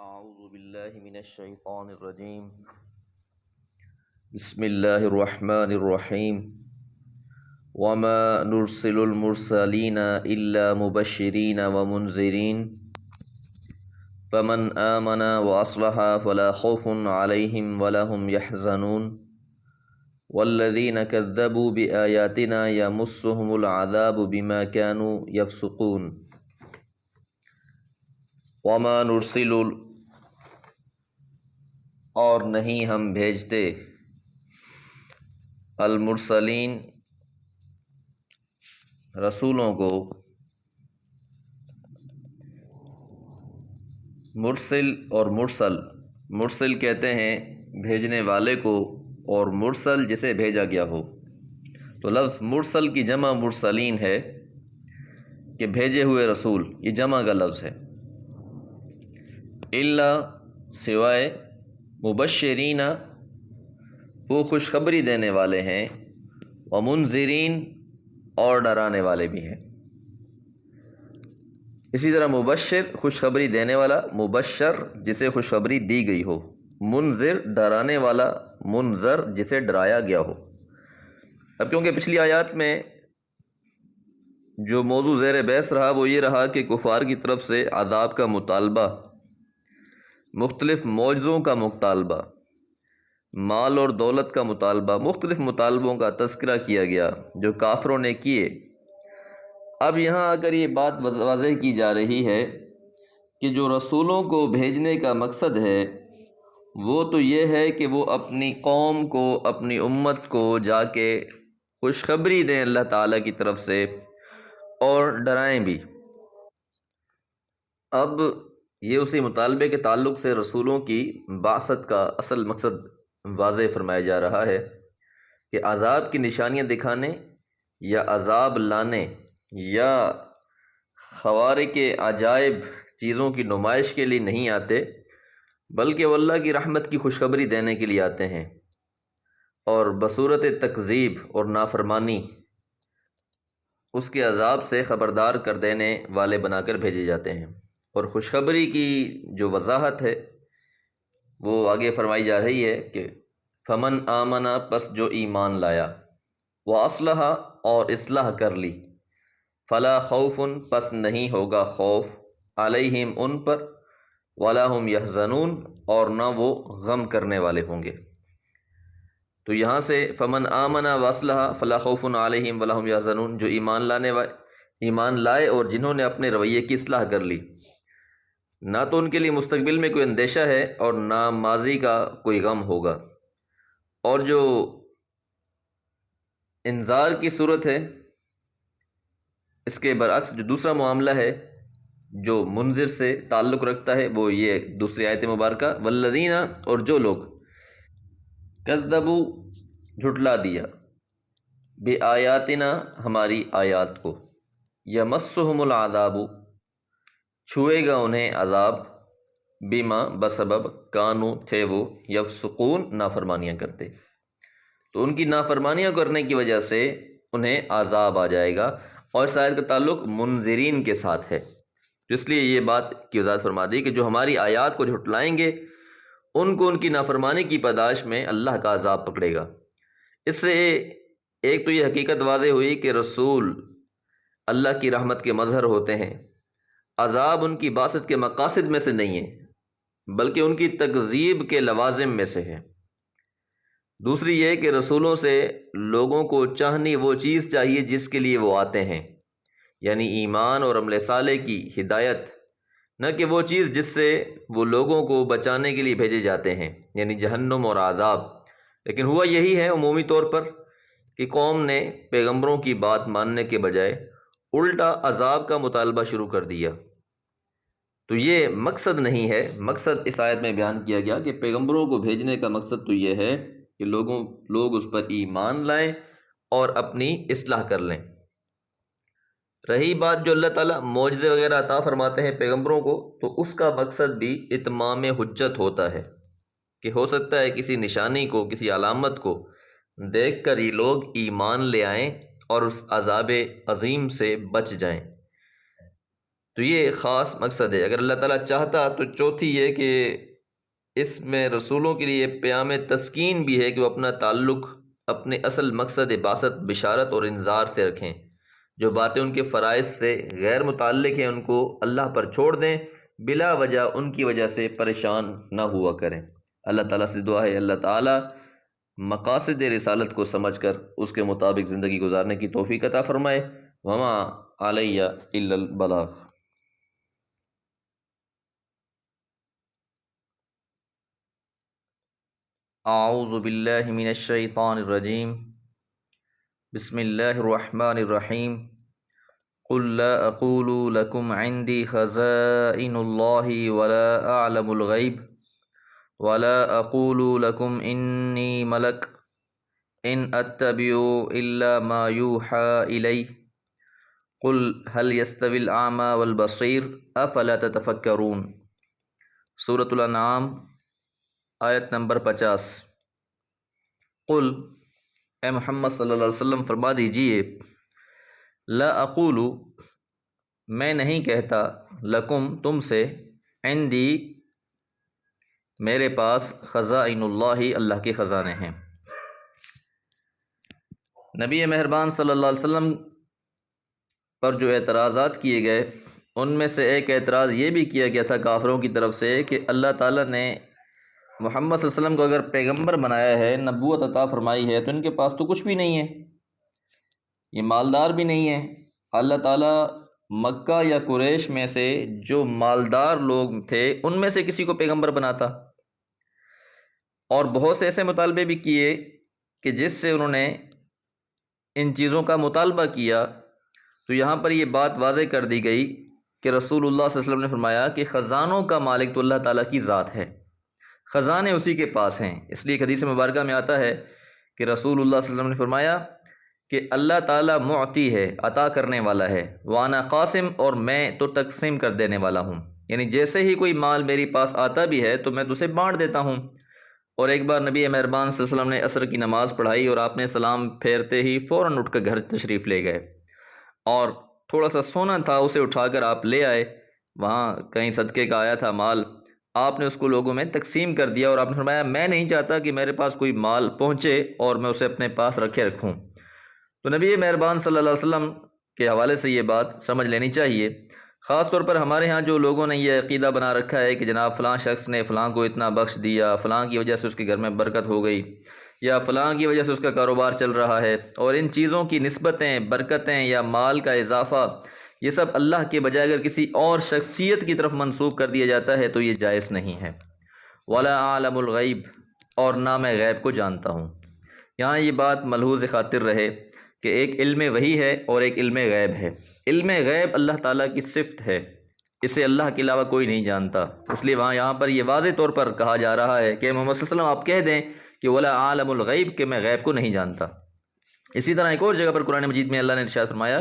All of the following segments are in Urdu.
أعوذ بالله من الشيطان الرجيم. بسم الله الرحمن الرحيم. وما نرسل المرسلين إلا مبشرين ومنذرين فمن آمن وأصلح فلا خوف عليهم ولا هم يحزنون والذين كذبوا بآياتنا يمسهم العذاب بما كانوا يفسقون. وما نرسل اور نہیں ہم بھیجتے المرسلین رسولوں کو. مرسل اور مرسل کہتے ہیں بھیجنے والے کو، اور مرسل جسے بھیجا گیا ہو. تو لفظ مرسل کی جمع مرسلین ہے کہ بھیجے ہوئے رسول، یہ جمع کا لفظ ہے. الا سوائے مبشرین، وہ خوشخبری دینے والے ہیں، ومنذرین اور ڈرانے والے بھی ہیں. اسی طرح مبشر خوشخبری دینے والا، مبشر جسے خوشخبری دی گئی ہو، منذر ڈرانے والا، منذر جسے ڈرایا گیا ہو. اب کیونکہ پچھلی آیات میں جو موضوع زیر بحث رہا وہ یہ رہا کہ کفار کی طرف سے عذاب کا مطالبہ، مختلف معجزوں کا مطالبہ، مال اور دولت کا مطالبہ، مختلف مطالبوں کا تذکرہ کیا گیا جو کافروں نے کیے. اب یہاں آ کر یہ بات واضح کی جا رہی ہے کہ جو رسولوں کو بھیجنے کا مقصد ہے وہ تو یہ ہے کہ وہ اپنی قوم کو، اپنی امت کو جا کے خوشخبری دیں اللہ تعالیٰ کی طرف سے اور ڈرائیں بھی. اب یہ اسی مطالبے کے تعلق سے رسولوں کی بعثت کا اصل مقصد واضح فرمایا جا رہا ہے کہ عذاب کی نشانیاں دکھانے یا عذاب لانے یا خوارق عجائب چیزوں کی نمائش کے لیے نہیں آتے، بلکہ وہ اللہ کی رحمت کی خوشخبری دینے کے لیے آتے ہیں، اور بصورت تکذیب اور نافرمانی اس کے عذاب سے خبردار کر دینے والے بنا کر بھیجے جاتے ہیں. اور خوشخبری کی جو وضاحت ہے وہ آگے فرمائی جا رہی ہے کہ فمن آمنا، پس جو ایمان لایا، واصلح اور اصلاح کر لی، فلا خوف، پس نہیں ہوگا خوف، علیہم ان پر، ولا هم یحزنون اور نہ وہ غم کرنے والے ہوں گے. تو یہاں سے فمن آمنا واصلح فلا خوف علیہم ولا هم یحزنون، جو ایمان لائے اور جنہوں نے اپنے رویے کی اصلاح کر لی، نہ تو ان کے لیے مستقبل میں کوئی اندیشہ ہے اور نہ ماضی کا کوئی غم ہوگا. اور جو انذار کی صورت ہے اس کے برعکس جو دوسرا معاملہ ہے جو منذر سے تعلق رکھتا ہے وہ یہ دوسری آیت مبارکہ، والذین، اور جو لوگ کذبوا جھٹلا دیا، بآیاتنا ہماری آیات کو، یمسہم العذاب چھوئے گا انہیں عذاب، بما بسبب، کانو تھے وہ، یفسقون نافرمانیاں کرتے، تو ان کی نافرمانیاں کرنے کی وجہ سے انہیں عذاب آ جائے گا. اور اس آیت کا تعلق منذرین کے ساتھ ہے، تو اس لیے یہ بات کی وضاحت فرما دی کہ جو ہماری آیات کو جھٹلائیں گے ان کو ان کی نافرمانی کی پاداش میں اللہ کا عذاب پکڑے گا. اس سے ایک تو یہ حقیقت واضح ہوئی کہ رسول اللہ کی رحمت کے مظہر ہوتے ہیں، عذاب ان کی بعثت کے مقاصد میں سے نہیں ہے بلکہ ان کی تکذیب کے لوازم میں سے ہے. دوسری یہ کہ رسولوں سے لوگوں کو چاہنی وہ چیز چاہیے جس کے لیے وہ آتے ہیں، یعنی ایمان اور عمل صالح کی ہدایت، نہ کہ وہ چیز جس سے وہ لوگوں کو بچانے کے لیے بھیجے جاتے ہیں، یعنی جہنم اور عذاب. لیکن ہوا یہی ہے عمومی طور پر کہ قوم نے پیغمبروں کی بات ماننے کے بجائے الٹا عذاب کا مطالبہ شروع کر دیا. تو یہ مقصد نہیں ہے. مقصد اس آیت میں بیان کیا گیا کہ پیغمبروں کو بھیجنے کا مقصد تو یہ ہے کہ لوگ اس پر ایمان لائیں اور اپنی اصلاح کر لیں. رہی بات جو اللہ تعالیٰ معجزے وغیرہ عطا فرماتے ہیں پیغمبروں کو، تو اس کا مقصد بھی اتمام حجت ہوتا ہے کہ ہو سکتا ہے کسی نشانی کو، کسی علامت کو دیکھ کر یہ لوگ ایمان لے آئیں اور اس عذاب عظیم سے بچ جائیں. تو یہ خاص مقصد ہے۔ اگر اللہ تعالیٰ چاہتا تو چوتھی یہ کہ اس میں رسولوں کے لیے پیام تسکین بھی ہے کہ وہ اپنا تعلق اپنے اصل مقصد بعثت، بشارت اور انذار سے رکھیں۔ جو باتیں ان کے فرائض سے غیر متعلق ہیں ان کو اللہ پر چھوڑ دیں، بلا وجہ ان کی وجہ سے پریشان نہ ہوا کریں۔ اللہ تعالیٰ سے دعا ہے اللہ تعالیٰ مقاصد رسالت کو سمجھ کر اس کے مطابق زندگی گزارنے کی توفیق عطا فرمائے۔ وما علیہ الا البلاغ۔ اعوذ باللہ من الشیطان الرجیم، بسم اللہ الرحمن الرحیم۔ قل لا اقول لکم عندی خزائن اللہ ولا اعلم الغیب ولا اقول لکم انی ملک ان اتبع الا ما یوحى الی قل هل يستوی الاعمی والبصیر افلا تتفکرون۔ سورۃ الانعام آیت نمبر 50۔ قل، اے محمد صلی اللہ علیہ وسلم فرما دیجئے، لا اقول، میں نہیں کہتا، لکم، تم سے، عندی، میرے پاس، خزائن اللہ، اللہ کے خزانے ہیں۔ نبی مہربان صلی اللہ علیہ وسلم پر جو اعتراضات کیے گئے ان میں سے ایک اعتراض یہ بھی کیا گیا تھا کافروں کی طرف سے کہ اللہ تعالیٰ نے محمد صلی اللہ علیہ وسلم کو اگر پیغمبر بنایا ہے، نبوت عطا فرمائی ہے، تو ان کے پاس تو کچھ بھی نہیں ہے، یہ مالدار بھی نہیں ہے۔ اللہ تعالیٰ مکہ یا قریش میں سے جو مالدار لوگ تھے ان میں سے کسی کو پیغمبر بناتا، اور بہت سے ایسے مطالبے بھی کیے کہ جس سے انہوں نے ان چیزوں کا مطالبہ کیا۔ تو یہاں پر یہ بات واضح کر دی گئی کہ رسول اللہ صلی اللہ علیہ وسلم نے فرمایا کہ خزانوں کا مالک تو اللہ تعالیٰ کی ذات ہے، خزانے اسی کے پاس ہیں۔ اس لیے ایک حدیث مبارکہ میں آتا ہے کہ رسول اللہ صلی اللہ علیہ وسلم نے فرمایا کہ اللہ تعالیٰ معطی ہے، عطا کرنے والا ہے، وانا قاسم، اور میں تو تقسیم کر دینے والا ہوں، یعنی جیسے ہی کوئی مال میری پاس آتا بھی ہے تو میں تو اسے بانٹ دیتا ہوں۔ اور ایک بار نبی مہربان صلی اللہ علیہ وسلم نے عصر کی نماز پڑھائی اور آپ نے سلام پھیرتے ہی فوراً اٹھ کر گھر تشریف لے گئے، اور تھوڑا سا سونا تھا اسے اٹھا کر آپ لے آئے، وہاں کہیں صدقے کا آیا تھا مال، آپ نے اس کو لوگوں میں تقسیم کر دیا، اور آپ نے فرمایا میں نہیں چاہتا کہ میرے پاس کوئی مال پہنچے اور میں اسے اپنے پاس رکھے رکھوں۔ تو نبی مہربان صلی اللہ علیہ وسلم کے حوالے سے یہ بات سمجھ لینی چاہیے۔ خاص طور پر ہمارے ہاں جو لوگوں نے یہ عقیدہ بنا رکھا ہے کہ جناب فلاں شخص نے فلاں کو اتنا بخش دیا، فلاں کی وجہ سے اس کے گھر میں برکت ہو گئی، یا فلاں کی وجہ سے اس کا کاروبار چل رہا ہے، اور ان چیزوں کی نسبتیں، برکتیں یا مال کا اضافہ، یہ سب اللہ کے بجائے اگر کسی اور شخصیت کی طرف منسوب کر دیا جاتا ہے تو یہ جائز نہیں ہے۔ ولا عالم الغیب، اور نہ میں غیب کو جانتا ہوں۔ یہاں یہ بات ملحوظ خاطر رہے کہ ایک علم وحی ہے اور ایک علم غیب ہے۔ علم غیب اللہ تعالیٰ کی صفت ہے، اسے اللہ کے علاوہ کوئی نہیں جانتا، اس لیے یہاں پر یہ واضح طور پر کہا جا رہا ہے کہ محمد صلی اللہ علیہ وسلم آپ کہہ دیں کہ ولا عالم الغیب، کہ میں غیب کو نہیں جانتا۔ اسی طرح ایک اور جگہ پر قرآن مجید میں اللہ نے ارشاد فرمایا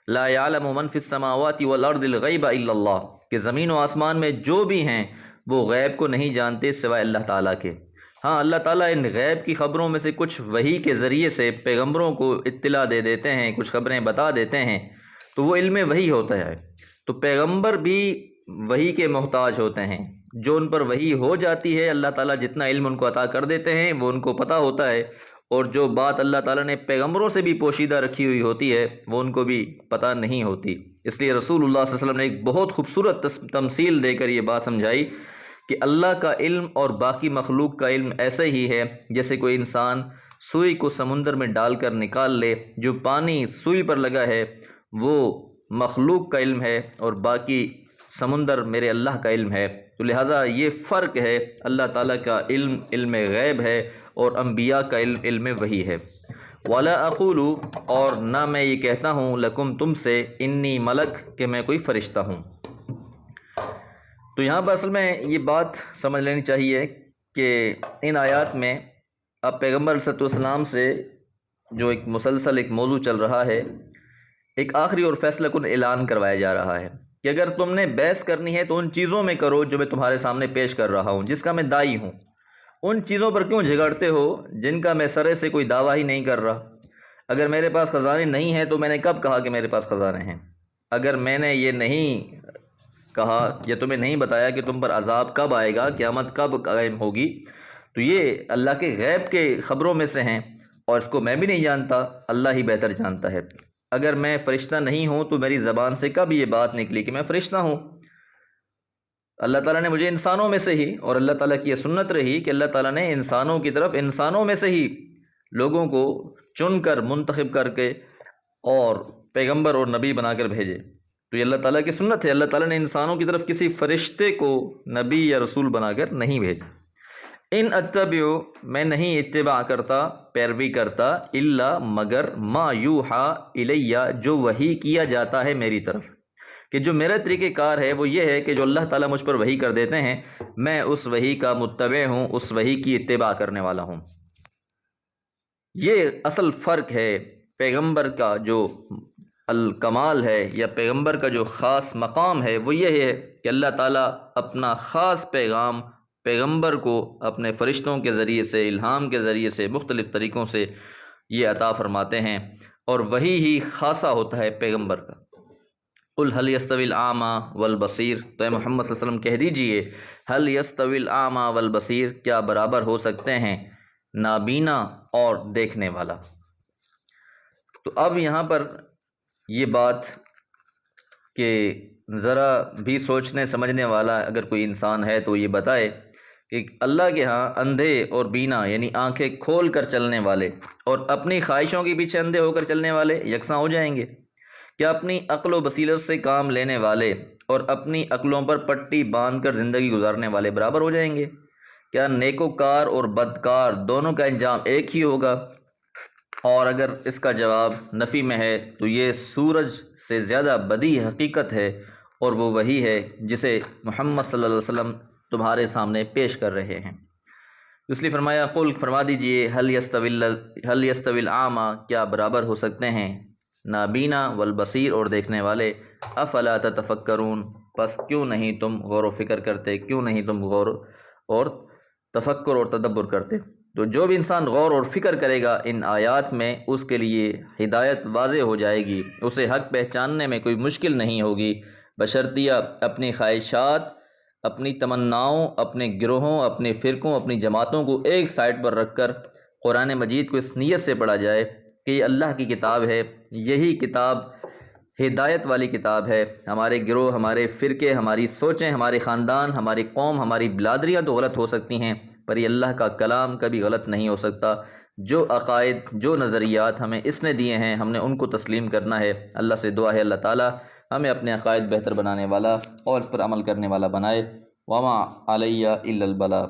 لا يعلم من في السماوات والارض الغیب الا اللہ، کہ زمین و آسمان میں جو بھی ہیں وہ غیب کو نہیں جانتے سوائے اللہ تعالیٰ کے۔ ہاں، اللہ تعالیٰ ان غیب کی خبروں میں سے کچھ وحی کے ذریعے سے پیغمبروں کو اطلاع دے دیتے ہیں، کچھ خبریں بتا دیتے ہیں، تو وہ علم وحی ہوتا ہے۔ تو پیغمبر بھی وحی کے محتاج ہوتے ہیں، جو ان پر وحی ہو جاتی ہے اللہ تعالیٰ جتنا علم ان کو عطا کر دیتے ہیں وہ ان کو پتہ ہوتا ہے، اور جو بات اللہ تعالیٰ نے پیغمبروں سے بھی پوشیدہ رکھی ہوئی ہوتی ہے وہ ان کو بھی پتہ نہیں ہوتی۔ اس لیے رسول اللہ صلی اللہ علیہ وسلم نے ایک بہت خوبصورت تمثیل دے کر یہ بات سمجھائی کہ اللہ کا علم اور باقی مخلوق کا علم ایسا ہی ہے جیسے کوئی انسان سوئی کو سمندر میں ڈال کر نکال لے، جو پانی سوئی پر لگا ہے وہ مخلوق کا علم ہے اور باقی سمندر میرے اللہ کا علم ہے۔ تو لہٰذا یہ فرق ہے، اللہ تعالیٰ کا علم علم غیب ہے اور انبیاء کا علم علم وحی ہے۔ ولا اقول، اور نہ میں یہ کہتا ہوں، لکم، تم سے، انی ملک، کہ میں کوئی فرشتہ ہوں۔ تو یہاں پر اصل میں یہ بات سمجھ لینی چاہیے کہ ان آیات میں اب پیغمبر علیہ السلام سے جو ایک مسلسل ایک موضوع چل رہا ہے، ایک آخری اور فیصلہ کن اعلان کروایا جا رہا ہے کہ اگر تم نے بحث کرنی ہے تو ان چیزوں میں کرو جو میں تمہارے سامنے پیش کر رہا ہوں، جس کا میں داعی ہوں۔ ان چیزوں پر کیوں جھگڑتے ہو جن کا میں سرے سے کوئی دعویٰ ہی نہیں کر رہا؟ اگر میرے پاس خزانے نہیں ہیں تو میں نے کب کہا کہ میرے پاس خزانے ہیں؟ اگر میں نے یہ نہیں کہا یا تمہیں نہیں بتایا کہ تم پر عذاب کب آئے گا، قیامت کب قائم ہوگی، تو یہ اللہ کے غیب کے خبروں میں سے ہیں، اور اس کو میں بھی نہیں جانتا، اللہ ہی بہتر جانتا ہے۔ اگر میں فرشتہ نہیں ہوں تو میری زبان سے کب یہ بات نکلی کہ میں فرشتہ ہوں؟ اللہ تعالیٰ نے مجھے انسانوں میں سے ہی، اور اللہ تعالیٰ کی یہ سنت رہی کہ اللہ تعالیٰ نے انسانوں کی طرف انسانوں میں سے ہی لوگوں کو چن کر منتخب کر کے اور پیغمبر اور نبی بنا کر بھیجے۔ تو یہ اللہ تعالیٰ کی سنت ہے، اللہ تعالیٰ نے انسانوں کی طرف کسی فرشتے کو نبی یا رسول بنا کر نہیں بھیجا۔ ان اتبع، میں نہیں اتباع کرتا، پیروی کرتا، الا مگر ما یوحا الیہ، جو وحی کیا جاتا ہے میری طرف، کہ جو میرا طریقہ کار ہے وہ یہ ہے کہ جو اللہ تعالیٰ مجھ پر وحی کر دیتے ہیں میں اس وحی کا متبع ہوں، اس وحی کی اتباع کرنے والا ہوں۔ یہ اصل فرق ہے پیغمبر کا جو الکمال ہے یا پیغمبر کا جو خاص مقام ہے، وہ یہ ہے کہ اللہ تعالیٰ اپنا خاص پیغام پیغمبر کو اپنے فرشتوں کے ذریعے سے، الہام کے ذریعے سے، مختلف طریقوں سے یہ عطا فرماتے ہیں، اور وہی ہی خاصہ ہوتا ہے پیغمبر کا۔ قل هل يستوي الاعمى والبصیر، تو اے محمد صلی اللہ علیہ وسلم کہہ دیجئے هل يستوي الاعمى والبصیر، کیا برابر ہو سکتے ہیں نابینا اور دیکھنے والا؟ تو اب یہاں پر یہ بات کہ ذرا بھی سوچنے سمجھنے والا اگر کوئی انسان ہے تو یہ بتائے کہ اللہ کے ہاں اندھے اور بینا یعنی آنکھیں کھول کر چلنے والے اور اپنی خواہشوں کے پیچھے اندھے ہو کر چلنے والے یکساں ہو جائیں گے؟ کیا اپنی عقل و بصیرت سے کام لینے والے اور اپنی عقلوں پر پٹی باندھ کر زندگی گزارنے والے برابر ہو جائیں گے؟ کیا نیکوکار اور بدکار دونوں کا انجام ایک ہی ہوگا؟ اور اگر اس کا جواب نفی میں ہے تو یہ سورج سے زیادہ بدی حقیقت ہے، اور وہ وہی ہے جسے محمد صلی اللہ علیہ وسلم تمہارے سامنے پیش کر رہے ہیں۔ اس لیے فرمایا قل، فرما دیجئے هل يستوي الاعمى، کیا برابر ہو سکتے ہیں نابینا والبصیر اور دیکھنے والے؟ افلا تتفکرون، پس کیوں نہیں تم غور و فکر کرتے، کیوں نہیں تم غور اور تفکر اور تدبر کرتے؟ تو جو بھی انسان غور اور فکر کرے گا ان آیات میں، اس کے لیے ہدایت واضح ہو جائے گی، اسے حق پہچاننے میں کوئی مشکل نہیں ہوگی، بشرطیہ اپنی خواہشات، اپنی تمناؤں، اپنے گروہوں، اپنے فرقوں، اپنی جماعتوں کو ایک سائٹ پر رکھ کر قرآن مجید کو اس نیت سے پڑھا جائے کہ یہ اللہ کی کتاب ہے، یہی کتاب ہدایت والی کتاب ہے۔ ہمارے گروہ، ہمارے فرقے، ہماری سوچیں، ہمارے خاندان، ہماری قوم، ہماری بلادریاں تو غلط ہو سکتی ہیں، پر یہ اللہ کا کلام کبھی غلط نہیں ہو سکتا۔ جو عقائد، جو نظریات ہمیں اس نے دیے ہیں، ہم نے ان کو تسلیم کرنا ہے۔ اللہ سے دعا ہے اللہ تعالیٰ ہمیں اپنے عقائد بہتر بنانے والا اور اس پر عمل کرنے والا بنائے۔ وما علیہ الا البلاغ۔